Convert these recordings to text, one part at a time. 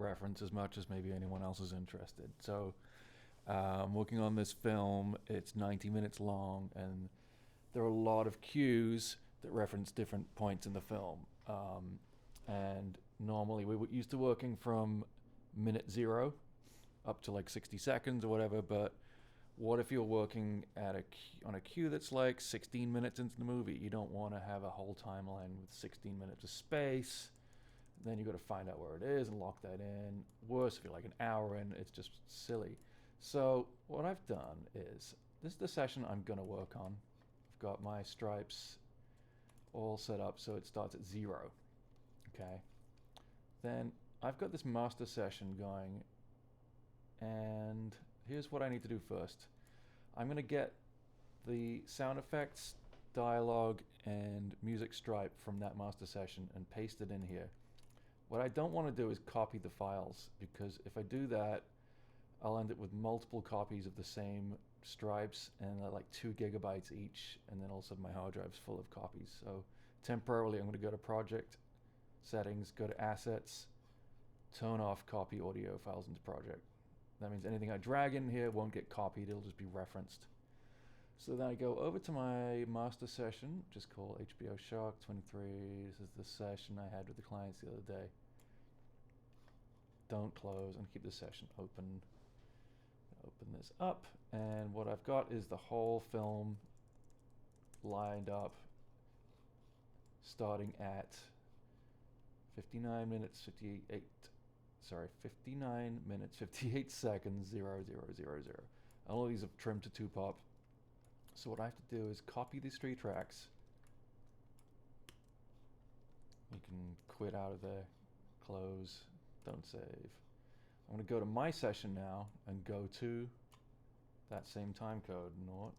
reference as much as maybe anyone else is interested. So I'm working on this film. It's 90 minutes long, and there are a lot of cues that reference different points in the film. And normally we were used to working from minute 0 up to like 60 seconds or whatever, but what if you're working at on a cue that's like 16 minutes into the movie? You don't want to have a whole timeline with 16 minutes of space. Then you got to find out where it is and lock that in. Worse, if you're like an hour in, it's just silly. So what I've done is, this is the session I'm going to work on. I've got my stripes all set up so it starts at 0. Okay. Then I've got this master session going, and here's what I need to do first. I'm going to get the sound effects, dialogue, and music stripe from that master session and paste it in here. What I don't want to do is copy the files, because if I do that, I'll end up with multiple copies of the same stripes, and they're like 2 gigabytes each, and then also my hard drive's full of copies. So temporarily I'm going to go to project, settings, go to assets, turn off copy audio files into project. That means anything I drag in here won't get copied, it'll just be referenced. So then I go over to my master session, just call HBO Shark 23. This is the session I had with the clients the other day. Don't close, and keep the session open. Open this up, and what I've got is the whole film lined up, starting at 59 minutes 58 seconds 0, 0, 0, 0. All of these have trimmed to 2-pop. So what I have to do is copy these 3 tracks. You can quit out of there, close, don't save. I'm going to go to my session now and go to that same time code,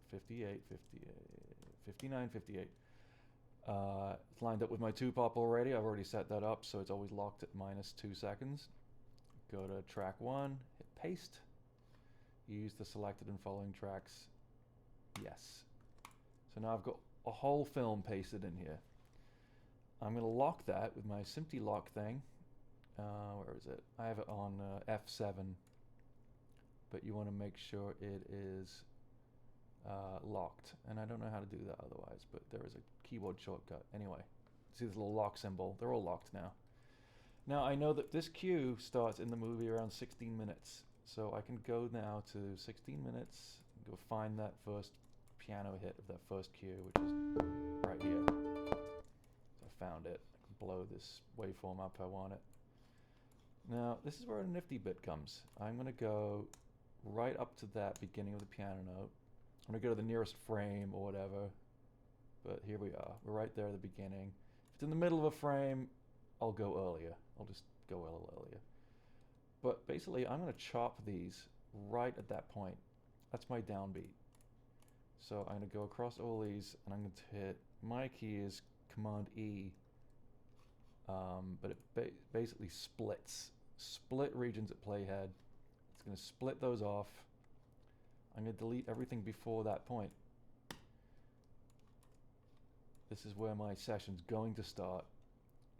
58, 58, 59, 58. It's lined up with my 2-pop already. I've already set that up, so it's always locked at -2 seconds. Go to track 1, hit paste. Use the selected and following tracks. Yes. So now I've got a whole film pasted in here. I'm going to lock that with my SMPTE lock thing. Where is it? I have it on F7, but you want to make sure it is locked. And I don't know how to do that otherwise, but there is a keyboard shortcut. Anyway, see this little lock symbol? They're all locked now. Now I know that this cue starts in the movie around 16 minutes. So I can go now to 16 minutes, go find that first piano hit of that first cue, which is right here. So I found it. I can blow this waveform up if I want it. Now, this is where a nifty bit comes. I'm going to go right up to that beginning of the piano note. I'm going to go to the nearest frame or whatever, but here we are. We're right there at the beginning. If it's in the middle of a frame, I'll go earlier. I'll just go a little earlier. But basically, I'm going to chop these right at that point. That's my downbeat. So I'm going to go across all these, and I'm going to hit, my key is Command E, but it basically split regions at playhead. It's going to split those off. I'm going to delete everything before that point. This is where my session's going to start,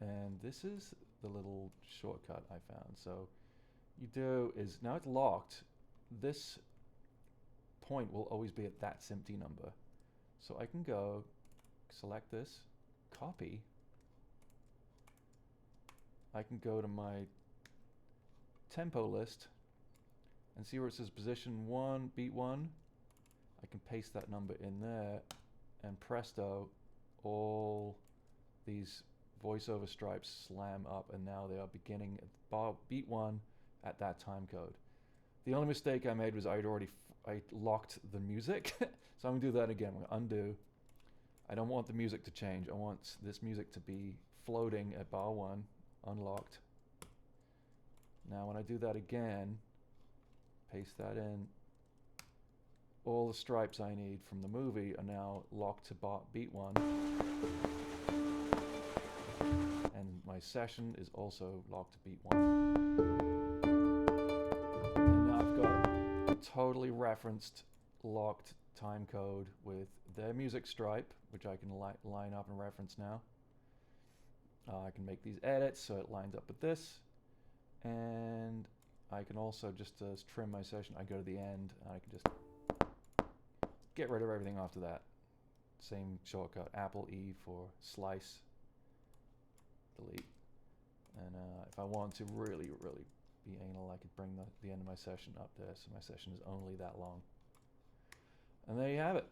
and this is the little shortcut I found. So you do is, now it's locked, this point will always be at that SMPTE number. So I can go, select this, copy. I can go to my tempo list and see where it says position 1, beat 1. I can paste that number in there, and presto, all these voiceover stripes slam up, and now they are beginning at beat 1 at that time code. The only mistake I made was I locked the music. So I'm going to do that again. I'm going to undo. I don't want the music to change. I want this music to be floating at bar 1, unlocked. Now when I do that again, paste that in, all the stripes I need from the movie are now locked to beat 1. And my session is also locked to beat 1. Totally referenced locked time code with their music stripe, which I can line up and reference now. I can make these edits so it lines up with this. And I can also just trim my session. I go to the end, and I can just get rid of everything after that. Same shortcut, Apple E for slice, delete. And if I want to really be anal, I could bring the end of my session up there, so my session is only that long. And there you have it.